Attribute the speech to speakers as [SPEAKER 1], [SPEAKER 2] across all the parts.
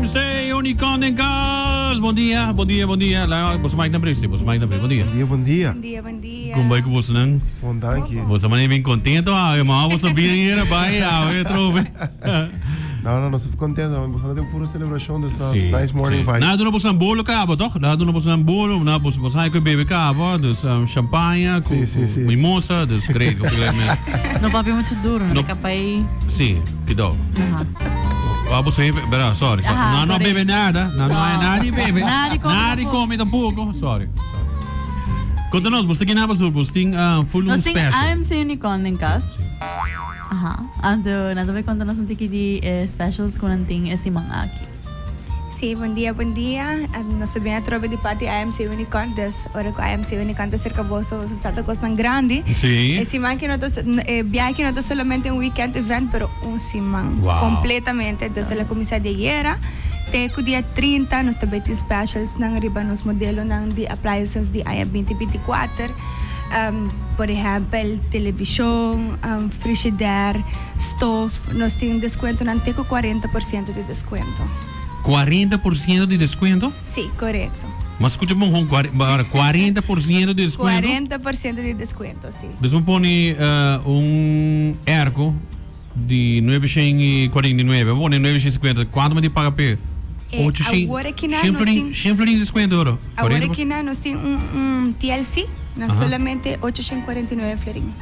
[SPEAKER 1] AMC Unicorn em Gas. Bom dia, bom dia, bom dia. Lá, você mais na brisa, você mais na brisa. Bom dia.
[SPEAKER 2] Bom dia, bom dia.
[SPEAKER 3] Bom dia, bom dia.
[SPEAKER 1] Como vai com você, não?
[SPEAKER 2] Bom, dank je.
[SPEAKER 1] Você mané bem contente, irmão? Você bem hier, vai, eu trouxe.
[SPEAKER 2] Não, nós estamos contentes. Nós estamos tendo pura celebração dessa
[SPEAKER 1] Sim,
[SPEAKER 2] nice morning
[SPEAKER 1] sim.
[SPEAKER 2] vibe.
[SPEAKER 1] Nada no você bolo cabo, toch? Nada no você bolo, na você com bebê cabo, dus champanhe, com mimosa, dus creio que
[SPEAKER 4] No papi muito duro, não é capaz.
[SPEAKER 1] Sim, que dó. Você, sorry.
[SPEAKER 4] Ajá,
[SPEAKER 1] Não bebe nada, não é nada bebe.
[SPEAKER 4] Nada
[SPEAKER 1] come tampouco, sorry. Conta-nos, você que não é você tem full
[SPEAKER 4] Nós tem
[SPEAKER 1] special.
[SPEAKER 4] AMC Unicorn em casa. Nada vai contar nós temos de specials com tem esse manga aqui.
[SPEAKER 3] Sim, bom dia, bom dia. Nós sabemos a tropa de parte AMC Unicorn, das hora que AMC Unicorn está cerca boso, o stato costa grande.
[SPEAKER 1] Sim.
[SPEAKER 3] Esse man que não viaje não é somente um weekend event, pero um simão completamente. Desde a comissão de guerra, até o dia 30, nós também temos specials na riba nos modelos de appliances de AIA 2024. Por exemplo, televisão, frigideira, stove, nós temos desconto não tem 40% de desconto.
[SPEAKER 1] 40% de desconto?
[SPEAKER 3] Sim, correto.
[SPEAKER 1] Mas escuta bom, 40% de desconto?
[SPEAKER 3] 40% de desconto, sim.
[SPEAKER 1] Después pone ergo de 949, pone 950, quanto me paga per?
[SPEAKER 3] Agora que nós temos...
[SPEAKER 1] Sempre de desconto, oro?
[SPEAKER 3] Agora que nós temos TLC, não solamente 849 florinhos.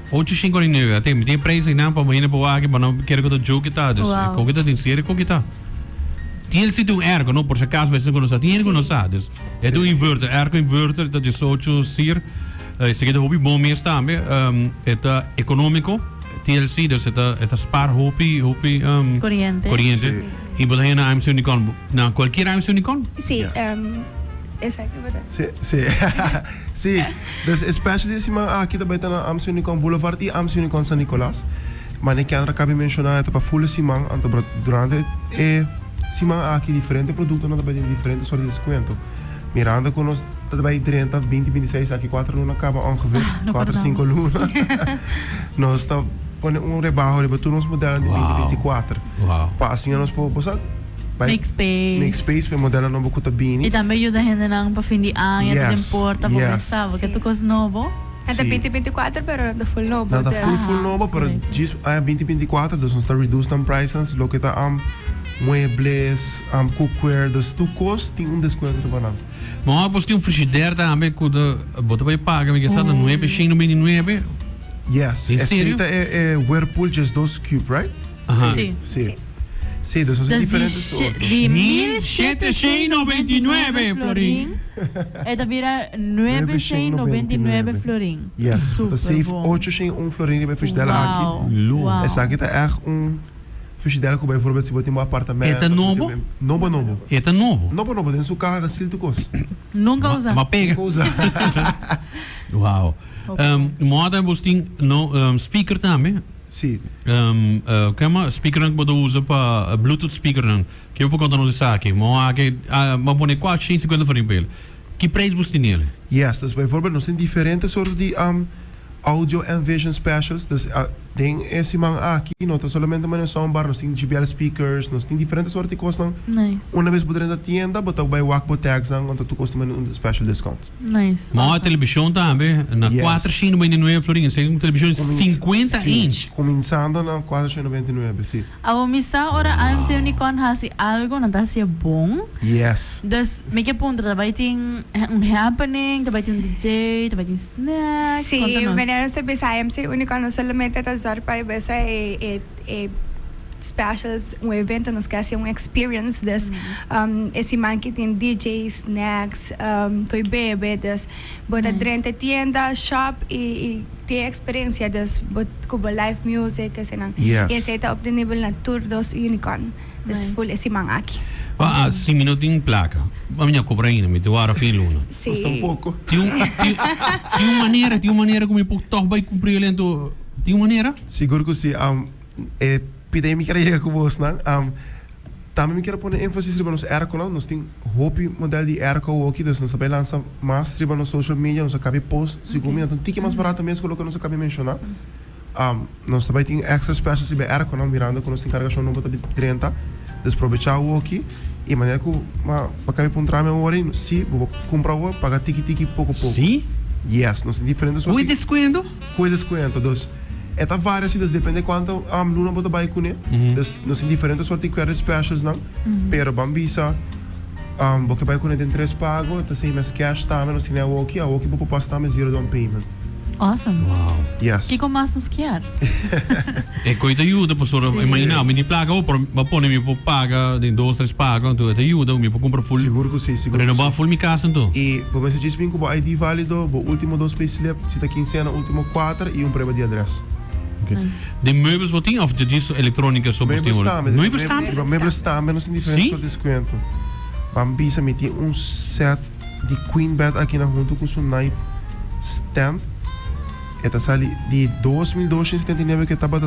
[SPEAKER 1] 859, até me tem preço não para amanhã para o aqui, mas não quero que eu jogue tá, com que tá tem série, com que tá. TLC tem ergo, não por se acaso vai ser que não sabe, tem ergo não sabe. É do inverter, ergo inverter, tá de 8 sir, se quer hobby bom mesmo também, é econômico. TLC, dus het spaar hopi corriente. E você na AMC Unicorn, na qualquer AMC Unicorn?
[SPEAKER 3] Sim, exacto, verdade.
[SPEAKER 2] Sim, dus especially esse man aqui também está na AMC Unicorn Boulevard e AMC Unicorn San Nicolas. Mas nem que acabei de mencionar, é para full esse man, durante esse man aqui diferente produto, não também tem diferente soort de desconto. Miranda com nós também 30, 20, 26, aqui 4 lunas acaba ongeveer, 4, 5 lunas. Nós está um rebarro de todos os modelos de 2024. Para assim nós podemos
[SPEAKER 4] Make
[SPEAKER 2] space para modelo novo que está bem.
[SPEAKER 4] E também ajuda a gente para fim de ano, a importa para começar, porque tu coisa novo.
[SPEAKER 3] Até 2024, pero não full novo.
[SPEAKER 2] Não full novo, pero diz 2024, dus nós está reduced prices, lo que está muebles, cookware, dus tu cost tem desconto de banana.
[SPEAKER 1] Mas você tem frigideira também que você vai pagar, me gasta 999.
[SPEAKER 2] Yes, essa é Whirlpool, just 2 cube, right?
[SPEAKER 4] Sim.
[SPEAKER 2] Sim, dus são diferentes outros.
[SPEAKER 4] De 1.799 florim. É da vira 999 florim.
[SPEAKER 2] Yes, dat save 801 florim bij frigideira aqui. Essa aqui é frigideira que bijvoorbeeld se você tem um apartamento.
[SPEAKER 1] É novo?
[SPEAKER 2] Novo.
[SPEAKER 1] É novo?
[SPEAKER 2] Novo, tem sua carga silto cost.
[SPEAKER 4] Nunca usa.
[SPEAKER 1] Mas pega. Uau. Moda você tem speaker também?
[SPEAKER 2] Sim.
[SPEAKER 1] Kama speaker que você usa para Bluetooth speaker não. Que eu vou contar nos aqui. Mas põe 450 florim para ele. Que preço você tem nele?
[SPEAKER 2] Yes, dus bijvoorbeeld nós tem diferentes soorten de audio and vision specials. Dus tem esse man aqui, não tá somente uma soundbar, nós tem JBL speakers, nós tem diferentes sortes de costas.
[SPEAKER 4] Nice.
[SPEAKER 2] Uma vez poder na tienda, botar vai Wakbo tags ang onde tu custa um special discount.
[SPEAKER 4] Nice.
[SPEAKER 1] Mas a televisão também, na 499 florinhas, é uma televisão de 50 inch.
[SPEAKER 2] Começando na 499, sim.
[SPEAKER 4] A missa ora AMC Unicorn hasi algo na tasia bom.
[SPEAKER 2] Yes.
[SPEAKER 4] Dus me que ponto também tem happening, também tem DJ, também tem snacks.
[SPEAKER 3] Sim, venhamos também a AMC Unicorn não somente para essa specials, evento nos que hace experience des esse man que tem DJ, snacks, que bebe des bota dentro tienda, shop e tem experiência des como live music esse não. Esse está op de nível na Tour dos Unicorn. Des full esse man aqui.
[SPEAKER 1] Sim, não tem placa. A minha cobra ainda, me deu a fim luna.
[SPEAKER 2] Custa pouco.
[SPEAKER 1] Tem uma maneira como eu posso vai cumprir lento. Tem maneira?
[SPEAKER 2] Seguro que sim. Pidei me querer chegar com você, não? Também me quero pôr ênfase sobre nosso airco, não? Nós tem hope modelo de airco aqui, nós também lança mais sobre no social media, nós acabei post, segundo então tique mais barato mesmo que nós acabei mencionar. Nós também tem extra specials sobre airco, não? Mirando que nós tem carregação no botão de 30, Dus aprovechar o aqui e maneira que para caber para trame agora, se comprar o paga tiki pouco a pouco.
[SPEAKER 1] Sim?
[SPEAKER 2] Yes, nós tem diferentes
[SPEAKER 1] Com desconto?
[SPEAKER 2] Com desconto, dus eta várias cidades depende quanto luna bota vai com né. Dus nós tem diferentes sorte de specials não. Pero bambisa porque vai com tem 3 pago, então sem mais cash também nós tem a aqui para passar também zero down payment.
[SPEAKER 4] Awesome.
[SPEAKER 1] Wow.
[SPEAKER 2] Yes.
[SPEAKER 4] Que como mas quer?
[SPEAKER 1] E coisa ajuda, professor. Imagina, me placa ou para pôr me por paga, de 2, 3 paga, então te ajuda, me por comprar full.
[SPEAKER 2] Seguro que sim, seguro.
[SPEAKER 1] Renovar full mi casa então.
[SPEAKER 2] E por você diz bem que o ID válido, o último 2 payslip, se tá 15 anos, último 4 e prova de adresse.
[SPEAKER 1] Okay. De meubels wat ding of de disso eletrônica sobre
[SPEAKER 2] Meubels também, não tem diferença de desconto. Bambisa me tem set de queen bed aqui na junto com seu night stand. Esta sali de 2.279 que estava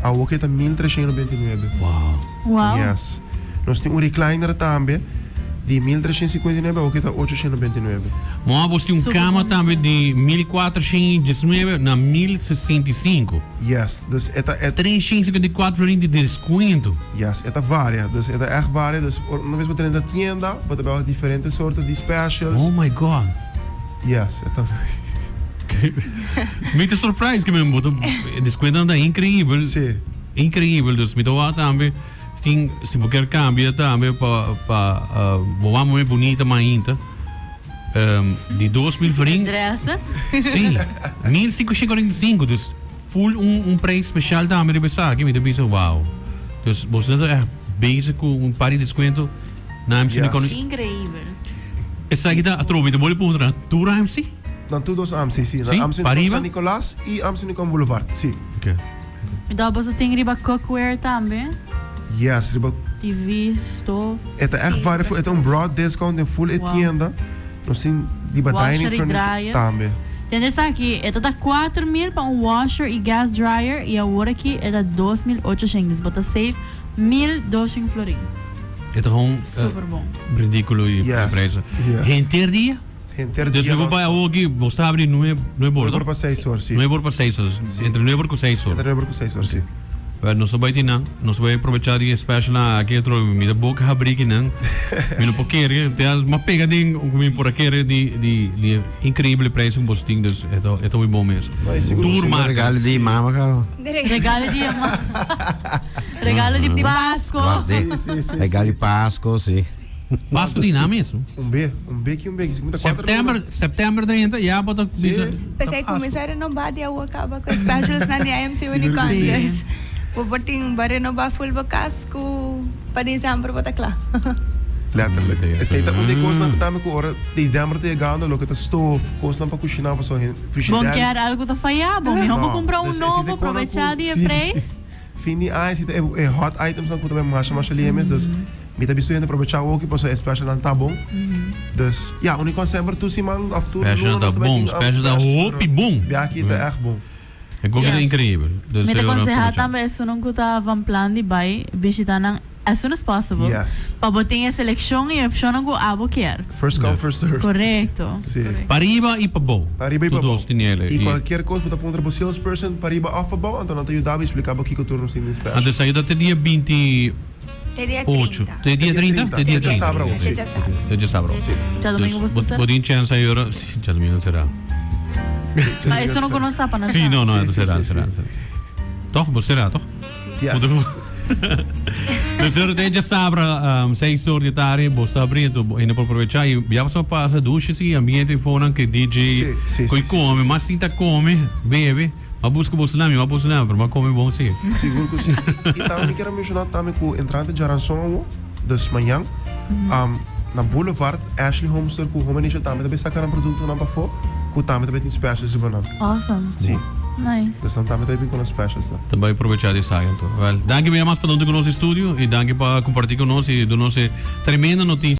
[SPEAKER 2] a outra está 1.399.
[SPEAKER 4] Wow.
[SPEAKER 2] Yes. Nós temos recliner também de 1.359 a outra está 899.
[SPEAKER 1] Mas você tem cama também de 1.419 na 1.065.
[SPEAKER 2] Yes. Dus esta é
[SPEAKER 1] 354 florin de desconto.
[SPEAKER 2] Yes, esta varia. Dus esta echt varia. Dus uma vez você entra na tienda, você vai diferentes soorten de specials.
[SPEAKER 1] Oh my god.
[SPEAKER 2] Yes, esta
[SPEAKER 1] Muito surprise que me botou desconto anda incrível.
[SPEAKER 2] Sim.
[SPEAKER 1] Incrível, dus me dá também tem se você quer cambiar também para boa muito bonita mainta. De 2.000 florin.
[SPEAKER 4] Interessa?
[SPEAKER 1] Sim. 1.545, dus full preço especial também de pensar que me dá pensar wow. Dus você é bezig com par de desconto na MC
[SPEAKER 2] Yes.
[SPEAKER 4] Incrível.
[SPEAKER 1] Essa aqui tá trove de mole ponto tu MC?
[SPEAKER 2] Dan todos AMC, sim.
[SPEAKER 1] Sim,
[SPEAKER 2] Na AMC
[SPEAKER 1] Pariba?
[SPEAKER 2] San Nicolás e AMC Nicon Boulevard, sim.
[SPEAKER 1] Okay.
[SPEAKER 4] Me dá você tem riba cookware também?
[SPEAKER 2] Yes, riba.
[SPEAKER 4] TV, stove.
[SPEAKER 2] Esta echt varia voor esta broad discount em full
[SPEAKER 4] Wow.
[SPEAKER 2] tienda. Nós tem riba
[SPEAKER 4] Washer
[SPEAKER 2] dining
[SPEAKER 4] e
[SPEAKER 2] furniture
[SPEAKER 4] dryer.
[SPEAKER 2] também.
[SPEAKER 4] Tem essa aqui, esta tá 4.000 para washer e gas dryer e a outra aqui é da 2.800, bota save 1.200 florin.
[SPEAKER 1] Het is gewoon
[SPEAKER 4] Super bom.
[SPEAKER 1] ridicolo e
[SPEAKER 2] Yes.
[SPEAKER 1] prijzen.
[SPEAKER 2] Yes.
[SPEAKER 1] Geen dia?
[SPEAKER 2] Gente,
[SPEAKER 1] Dus we vou para aqui, você abre não é
[SPEAKER 2] Por
[SPEAKER 1] bordo.
[SPEAKER 2] para 6 horas, sim.
[SPEAKER 1] Não é bordo para 6 horas. Entre 9 e 6 horas.
[SPEAKER 2] Entre 9 e 6 horas, sim.
[SPEAKER 1] Não se vai ter não. Não se vai aproveitar de special aqui outro me dá boca abrir não. Me não pode querer, tem uma pegadinha com por aqui de incrível preço que você tem, dus é tão bom mesmo.
[SPEAKER 2] Vai, seguro.
[SPEAKER 1] Tour marca.
[SPEAKER 5] Regalo di mama ka.
[SPEAKER 4] Regalo de regalo de Páscoa.
[SPEAKER 5] Guarda.
[SPEAKER 2] Sim.
[SPEAKER 5] Regalo di Pasko, sì.
[SPEAKER 1] Vasco de não mesmo.
[SPEAKER 2] B que um B.
[SPEAKER 1] Setembro 30, já bota bisa.
[SPEAKER 3] Pensei que começar a renovar e eu acaba com specials na IMC Unicon. Yes. Vou botar renovar full casco para dezembro, botar claro.
[SPEAKER 2] Letterlijk. Het zijn dat die kosten dat we horen, dezembro te gaan, dan lukt het stoof, kosten para cozinhar para só
[SPEAKER 4] Bom quer algo tá falhar, bom, me vamos comprar
[SPEAKER 2] Dus
[SPEAKER 4] novo, aproveitar de preço.
[SPEAKER 2] Fini zit hot items dan kunnen we maar liemes, dus met de bestuur aproveitar ook para só special dan tá bom. Dus ja, Unicon sempre tu si man af toe.
[SPEAKER 1] Special da bom, special da hopi bom.
[SPEAKER 2] Ja, aqui tá echt bom.
[SPEAKER 1] É coisa incrível.
[SPEAKER 4] Me aconselhar também se não custa van plan de vai visitar as soon as possible.
[SPEAKER 2] Yes.
[SPEAKER 4] Para botar a seleção e opção que abo quer.
[SPEAKER 2] First come, first serve.
[SPEAKER 4] Correto.
[SPEAKER 2] Sim.
[SPEAKER 1] Pariba e pabou.
[SPEAKER 2] Pariba e pabou. E
[SPEAKER 1] E
[SPEAKER 2] qualquer coisa para apontar para o salesperson, pariba off abou, então não te ajudava a explicar o que eu turno sim special.
[SPEAKER 1] antes saiu até dia 28.
[SPEAKER 3] Te dia 30.
[SPEAKER 1] Te dia 30? Te dia 30.
[SPEAKER 2] Já sabrão.
[SPEAKER 3] Te dia sabrão.
[SPEAKER 1] Te dia sabrão.
[SPEAKER 4] Já domingo você sabe.
[SPEAKER 1] Podem chance aí ora, sim, já domingo será.
[SPEAKER 4] Mas isso não conosco para nós.
[SPEAKER 1] Sim, não,
[SPEAKER 2] Sim,
[SPEAKER 1] será.
[SPEAKER 2] sim.
[SPEAKER 1] Toch, será, toch?
[SPEAKER 2] Yes.
[SPEAKER 1] Dus er já sabe, 6 horas de tarde, você abrindo, ainda por aproveitar e já você passa ducha sim, ambiente fora que DJ coi come, mas sim tá come, bebe. Mas busca você lá, mas come bom sim.
[SPEAKER 2] Seguro que sim. E também quero mencionar também que o entrante de Aranção, dus manhã, na Boulevard, Ashley Homester, que o Romanisha também sacar um produto na Bafo, que também tem specials de banana.
[SPEAKER 4] Awesome.
[SPEAKER 2] Sim.
[SPEAKER 4] Nice.
[SPEAKER 2] Dus dan também com as specials.
[SPEAKER 1] Também aproveitar de sair então. Well, danke mais para estar conosco no estúdio e danke para compartilhar conosco e dar nossa tremenda notícia.